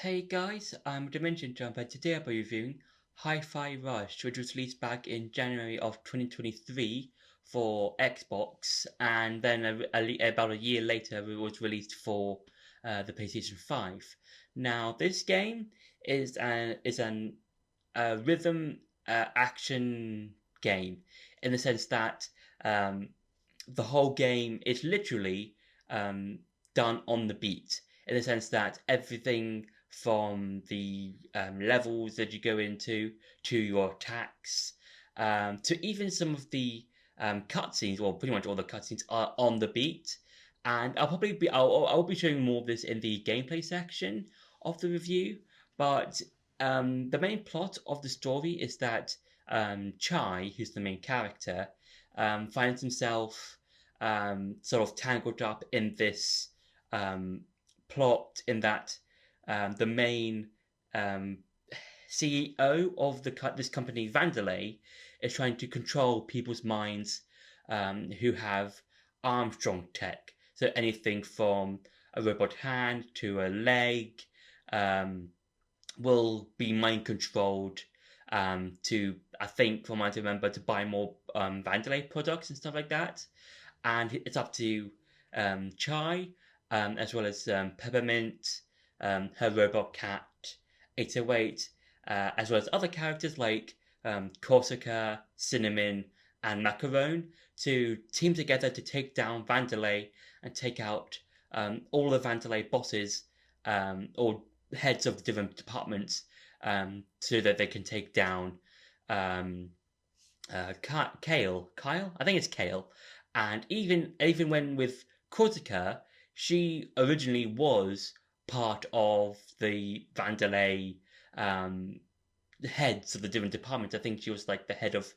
Hey guys, I'm Dimension Jumper. Today I'll be reviewing Hi-Fi Rush, which was released back in January of 2023 for Xbox, and then about a year later it was released for the PlayStation 5. Now, this game is an rhythm action game in the sense that um, the whole game is literally um, done on the beat in the sense that everything from the levels that you go into to your attacks to even some of the cutscenes, well, pretty much all the cutscenes are on the beat. And I'll be showing more of this in the gameplay section of the review. But the main plot of the story is that Chai, who's the main character, finds himself sort of tangled up in this um, plot in that the main um, CEO of this company, Vandelay, is trying to control people's minds who have Armstrong tech. So anything from a robot hand to a leg um, will be mind controlled to, I think, from what I remember, to buy more Vandelay products and stuff like that. And it's up to Chai, as well as Peppermint, her robot cat, 808, as well as other characters like Corsica, Cinnamon, and Macaron to team together to take down Vandelay and take out all the Vandelay bosses or heads of the different departments so that they can take down um, Kale. Kyle? I think it's Kale. And even when with Corsica, she originally was part of the Vandelay um, heads of the different departments. I think she was like the head of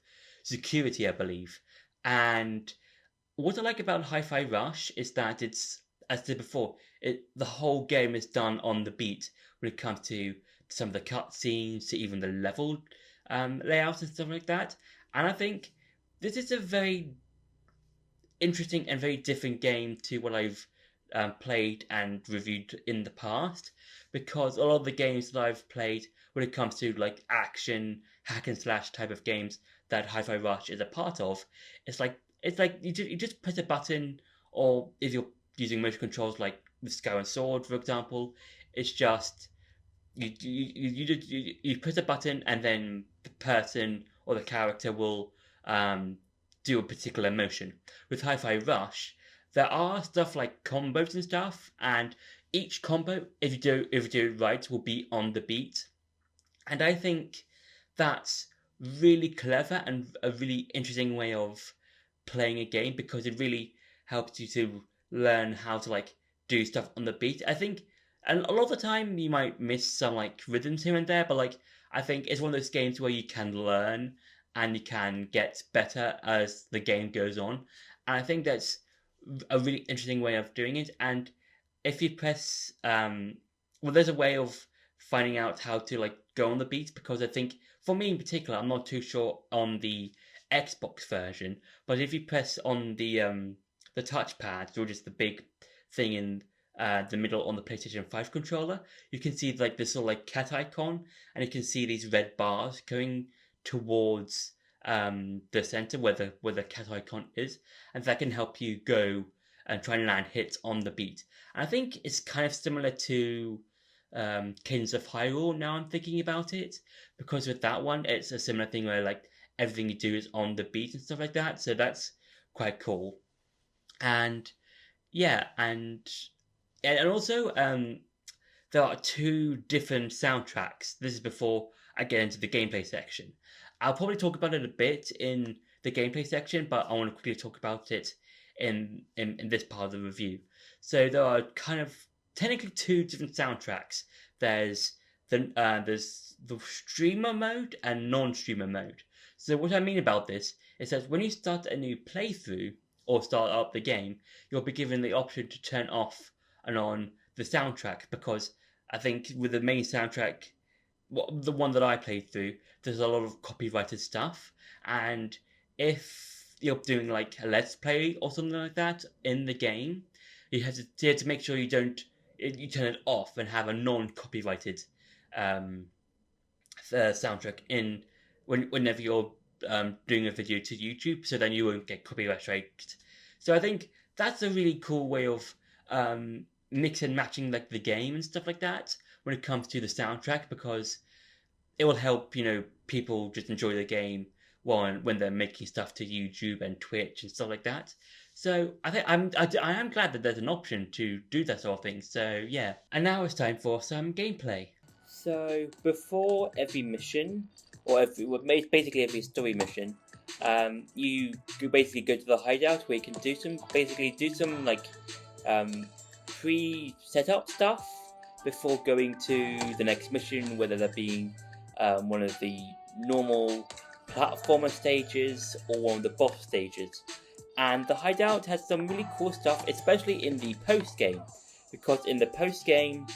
security, I believe. And what I like about Hi-Fi Rush is that it's, as I said before, the whole game is done on the beat when it comes to some of the cutscenes, to even the level layouts and stuff like that. And I think this is a very interesting and very different game to what I've played and reviewed in the past, because a lot of the games that I've played when it comes to like action hack and slash type of games that Hi-Fi Rush is a part of, it's like you just press a button, or if you're using motion controls like with Sky and Sword, for example, it's just you press a button and then the person or the character will do a particular motion. With Hi-Fi Rush, there are stuff like combos and stuff, and each combo, if you do it right, will be on the beat. And I think that's really clever and a really interesting way of playing a game, because it really helps you to learn how to like do stuff on the beat. I think, and a lot of the time you might miss some like rhythms here and there, but like I think it's one of those games where you can learn and you can get better as the game goes on. And I think that's a really interesting way of doing it. And if you press, well, there's a way of finding out how to like go on the beat, because I think for me in particular, I'm not too sure on the Xbox version, but if you press on the touchpad, or just the big thing in the middle on the PlayStation 5 controller, you can see like this sort of like cat icon, and you can see these red bars going towards the center where the cat icon is, and that can help you go and try and land hits on the beat. And I think it's kind of similar to Kings of Hyrule. Now I'm thinking about it, because with that one, it's a similar thing where like everything you do is on the beat and stuff like that. So that's quite cool. And yeah, and also there are two different soundtracks. This is before I get into the gameplay section. I'll probably talk about it a bit in the gameplay section, but I want to quickly talk about it in this part of the review. So there are kind of technically two different soundtracks. There's the streamer mode and non-streamer mode. So what I mean about this is that when you start a new playthrough or start up the game, you'll be given the option to turn off and on the soundtrack, because I think with the main soundtrack, the one that I played through, there's a lot of copyrighted stuff, and if you're doing like a let's play or something like that in the game, you have to make sure you don't you turn it off and have a non-copyrighted soundtrack in whenever you're doing a video to YouTube, so then you won't get copyright striked. So I think that's a really cool way of mix and matching like the game and stuff like that when it comes to the soundtrack, because it will help people just enjoy the game when they're making stuff to YouTube and Twitch and stuff like that. So I think I am glad that there's an option to do that sort of thing. So yeah, and now it's time for some gameplay. So before every mission, or basically every story mission, you basically go to the hideout where you can do some like pre-setup stuff before going to the next mission, whether that be one of the normal platformer stages or one of the boss stages. And the hideout has some really cool stuff, especially in the post-game, because in the post-game,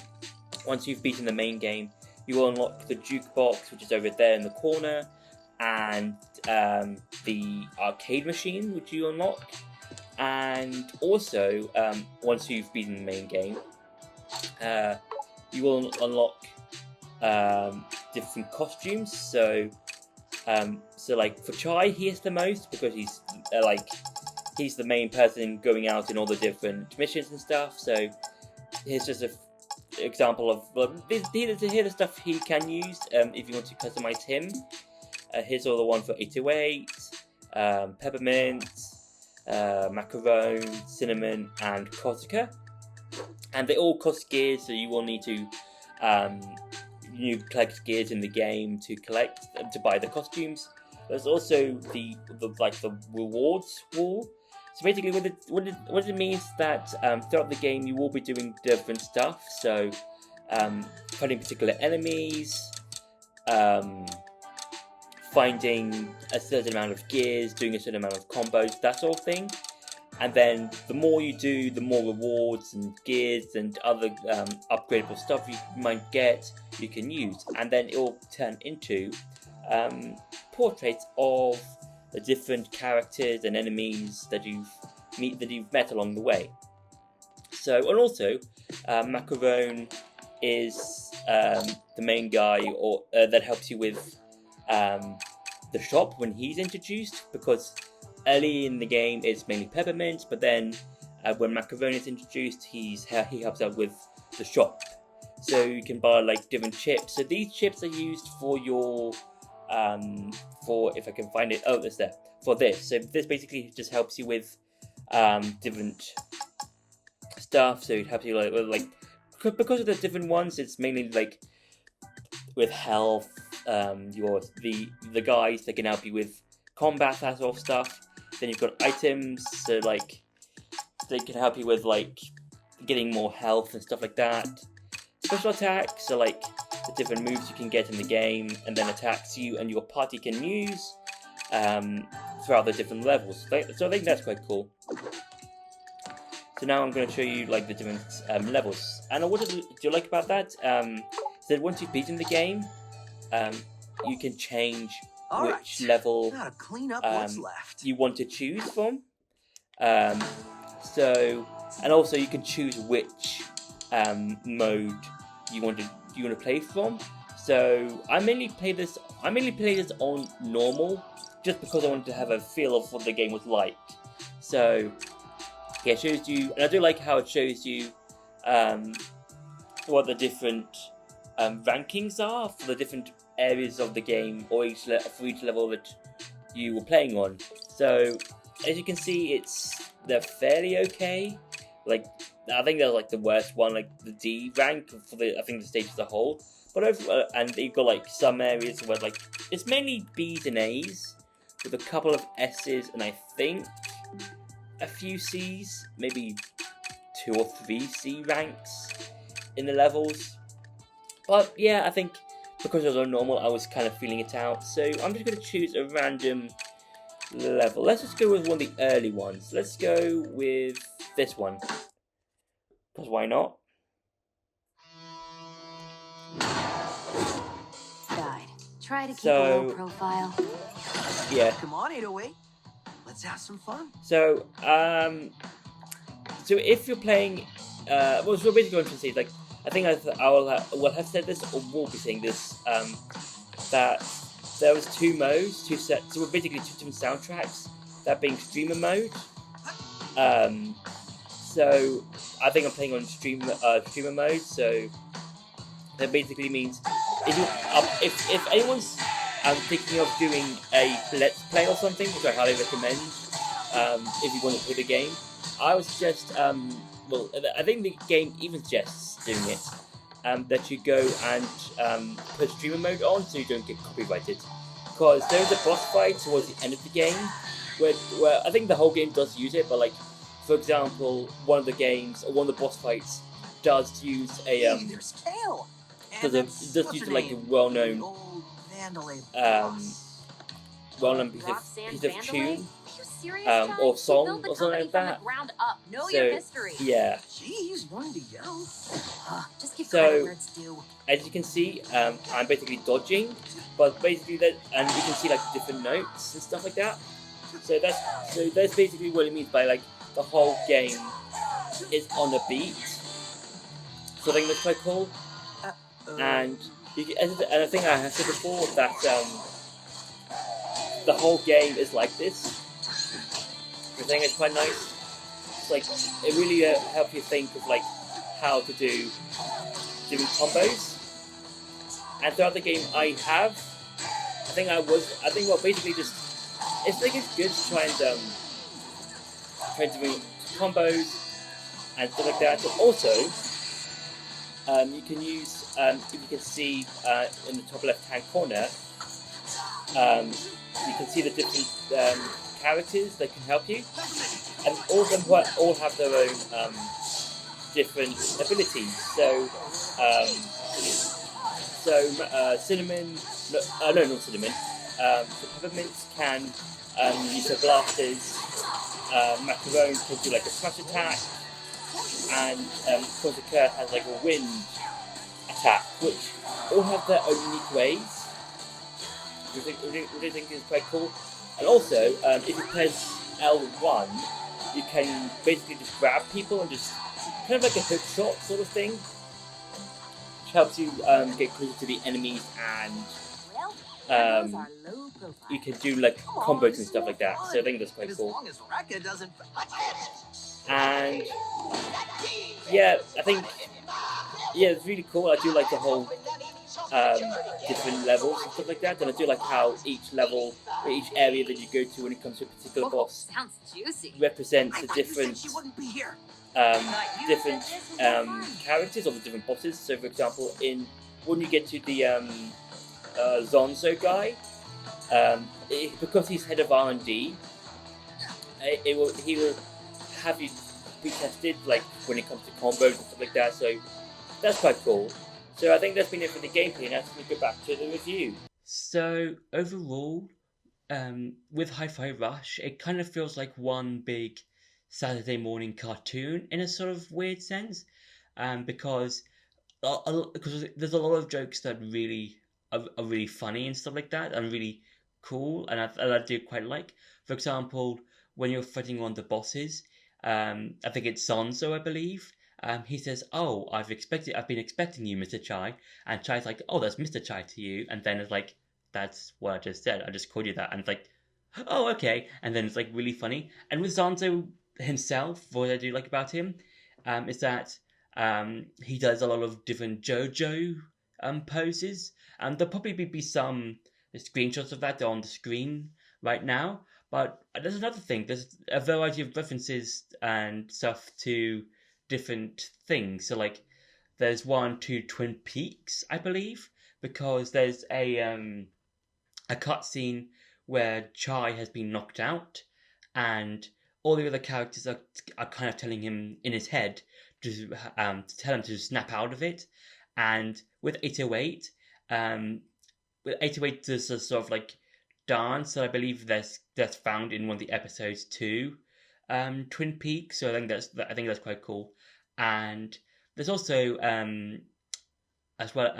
once you've beaten the main game, you will unlock the jukebox, which is over there in the corner, and the arcade machine, which you unlock. And also, once you've beaten the main game, you will unlock different costumes. So like for Chai, he has the most because he's the main person going out in all the different missions and stuff. So here's just an example of here's the stuff he can use if you want to customize him. Here's all the one for 808, Peppermint, Macaron, Cinnamon, and Corsica. And they all cost gears, so you will need to collect gears in the game to buy the costumes. There's also the rewards wall. So basically, what it means that throughout the game you will be doing different stuff. So fighting particular enemies, finding a certain amount of gears, doing a certain amount of combos, that sort of thing. And then the more you do, the more rewards and gears and other upgradable stuff you might get, you can use. And then it will turn into portraits of the different characters and enemies that you've met along the way. So, and also, Macaron is the main guy that helps you with the shop when he's introduced, because early in the game it's mainly Peppermint, but then when Macaron is introduced, he helps out with the shop. So you can buy like different chips. So these chips are used for your for, if I can find it, it's there, for this. So this basically just helps you with different stuff. So it helps you like because of the different ones, it's mainly like with health, the guys that can help you with combat, that sort of stuff. Then you've got items, so like they can help you with like getting more health and stuff like that. Special attacks, so like the different moves you can get in the game, and then attacks you and your party can use throughout the different levels. So I think that's quite cool. So now I'm going to show you like the different levels. And what do you like about that? So once you've beaten the game, you can change which level you want to choose from. And also you can choose which mode you want to play from. So I mainly play this on normal, just because I wanted to have a feel of what the game was like. So yeah, it shows you, and I do like how it shows you what the different rankings are for the different areas of the game, or for each level that you were playing on. So as you can see, they're fairly okay. Like I think they're like the worst one, like the D rank for the stage as a whole. But and you've got like some areas where like it's mainly B's and A's with a couple of S's and I think a few C's, maybe 2 or 3 C ranks in the levels. But yeah, I think because it was on normal, I was kind of feeling it out. So I'm just going to choose a random level. Let's just go with one of the early ones. Let's go with this one. Because why not? Guide. Try to keep a low profile. Yeah. Come on, 808. Let's have some fun. So, so if you're playing well, so basically what I'm trying to say is, like, I think I will have said this, or will be saying this, that there was two modes, two sets, so basically two different soundtracks, that being streamer mode. So I think I'm playing on streamer mode, so that basically means if anyone's thinking of doing a let's play or something, which I highly recommend, if you want to play the game, I would suggest, well, I think the game even suggests doing it, that you go and put streamer mode on so you don't get copyrighted. Because there is a boss fight towards the end of the game where I think the whole game does use it, but like, for example, one of the games, or one of the boss fights does use a there's Kale. does use like a well-known piece of tune, or song or something like that. Yeah. Jeez, wanting to yell. Just give So- credit where it's due. As you can see, I'm basically dodging, but basically that, and you can see like different notes and stuff like that. So that's basically what it means by like the whole game is on a beat. So I think that's quite cool. And and I think I have said before that the whole game is like this. I think it's quite nice. It's like it really helps you think of like how to do different combos. And throughout the game, I think well, basically just it's good to try and do combos and stuff like that. But also, you can use, if you can see in the top left hand corner, you can see the different characters that can help you, and all of them all have their own different abilities. So Cinnamon, no, not Cinnamon. The Peppermints can use their blasters. Macaron can do like a smash attack, and Corsica has like a wind attack, which all have their own unique ways. Which I think is quite cool. And also, if you press L1, you can basically just grab people and just kind of like a hook shot sort of thing, which helps you get closer to the enemies, and you can do like combos and stuff like that. So I think that's quite cool. As long as Rekka doesn't. And yeah, I think it's really cool. I do like the whole different levels and stuff like that, and I do like how each level, or each area that you go to when it comes to a particular boss, Sounds juicy. represents I the thought you said different she wouldn't be here. different characters or the different bosses. So, for example, when you get to the Zonzo guy, because he's head of R&D, he will have you be tested, like when it comes to combos and stuff like that. So that's quite cool. So I think that's been it for the gameplay. Now let's go back to the review. So overall, with Hi-Fi Rush, it kind of feels like one big Saturday morning cartoon in a sort of weird sense, because there's a lot of jokes that really are really funny and stuff like that, and really cool, and I do quite like. For example, when you're fighting on the bosses, I think it's Zonzo, I believe. He says, "Oh, I've been expecting you, Mr. Chai," and Chai's like, "Oh, that's Mr. Chai to you," and then it's like, "That's what I just said. I just called you that," and it's like, "Oh, okay," and then it's like really funny. And with Zonzo himself, what I do like about him, is that he does a lot of different JoJo poses. There'll probably be some screenshots of that on the screen right now. But there's another thing. There's a variety of references and stuff to different things. So like, there's one to Twin Peaks, I believe, because there's a cutscene where Chai has been knocked out, and all the other characters are kind of telling him in his head to tell him to snap out of it. And with 808, there's a sort of like dance that I believe that's found in one of the episodes too, Twin Peaks. So I think that's quite cool. And there's also as well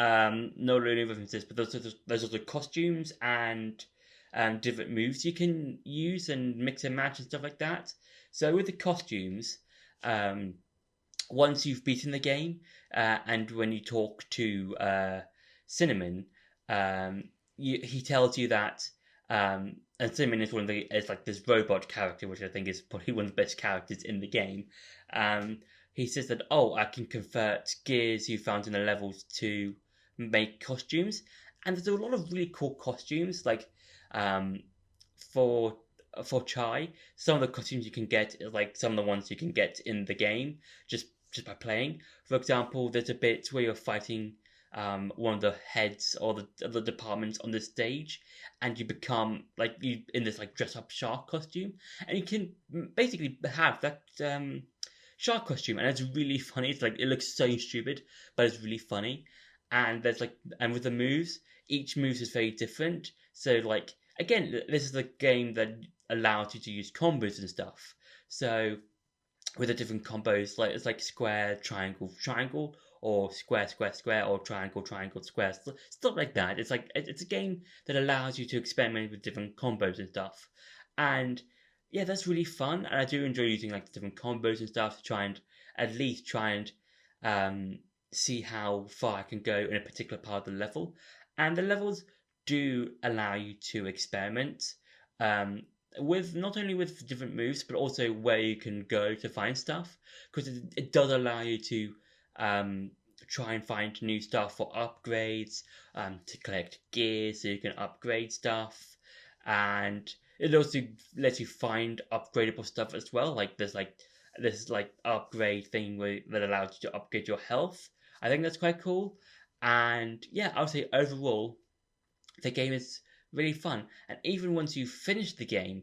no only references, but there's also costumes and different moves you can use and mix and match and stuff like that. So with the costumes, once you've beaten the game, and when you talk to Cinnamon, he tells you that, and Cinnamon is is like this robot character, which I think is probably one of the best characters in the game. He says that, oh, I can convert gears you found in the levels to make costumes, and there's a lot of really cool costumes. Like for Chai, some of the costumes you can get is like some of the ones you can get in the game just by playing. For example, there's a bit where you're fighting one of the heads or the departments on the stage, and you become like you in this like dress up shark costume, and you can basically have that shark costume, and it's really funny. It's like it looks so stupid, but it's really funny. And there's like, and with the moves, each move is very different. So like again, this is a game that allows you to use combos and stuff. So with the different combos, like it's like square, triangle, triangle, or square, square, square, or triangle, triangle, square, stuff like that. It's like it's a game that allows you to experiment with different combos and stuff. And yeah, that's really fun, and I do enjoy using like the different combos and stuff to try and at least try and see how far I can go in a particular part of the level. And the levels do allow you to experiment with not only with different moves, but also where you can go to find stuff, because it does allow you to try and find new stuff for upgrades, to collect gear so you can upgrade stuff, and it also lets you find upgradable stuff as well. Like there's like this like upgrade thing that allows you to upgrade your health. I think that's quite cool. And yeah, I would say overall, the game is really fun. And even once you finish the game,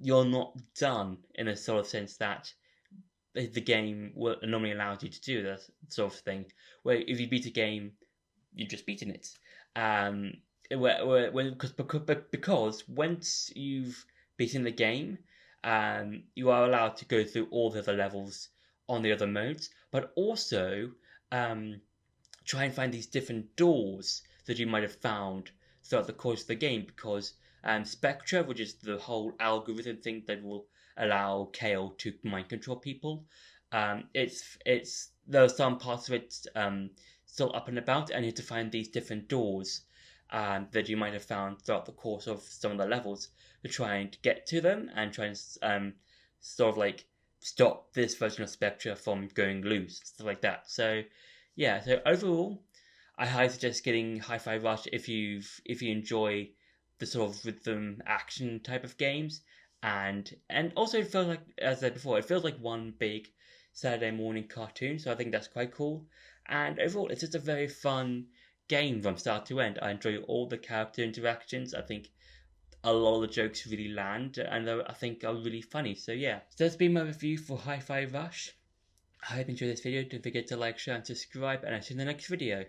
you're not done in a sort of sense that the game will normally allows you to do that sort of thing. Where if you beat a game, you've just beaten it. Because once you've beaten the game, you are allowed to go through all the other levels on the other modes, but also try and find these different doors that you might have found throughout the course of the game, because Spectra, which is the whole algorithm thing that will allow Kale to mind control people, there are some parts of it still up and about, and you have to find these different doors that you might have found throughout the course of some of the levels to try and get to them and try and sort of like stop this version of Spectra from going loose, stuff like that. So yeah, so overall, I highly suggest getting Hi-Fi Rush if you enjoy the sort of rhythm action type of games, and also it feels like, as I said before, it feels like one big Saturday morning cartoon. So I think that's quite cool. And overall, it's just a very fun game from start to end. I enjoy all the character interactions. I think a lot of the jokes really land, and I think are really funny. So yeah, so that's been my review for Hi-Fi Rush. I hope you enjoyed this video. Don't forget to like, share, and subscribe, and I'll see you in the next video.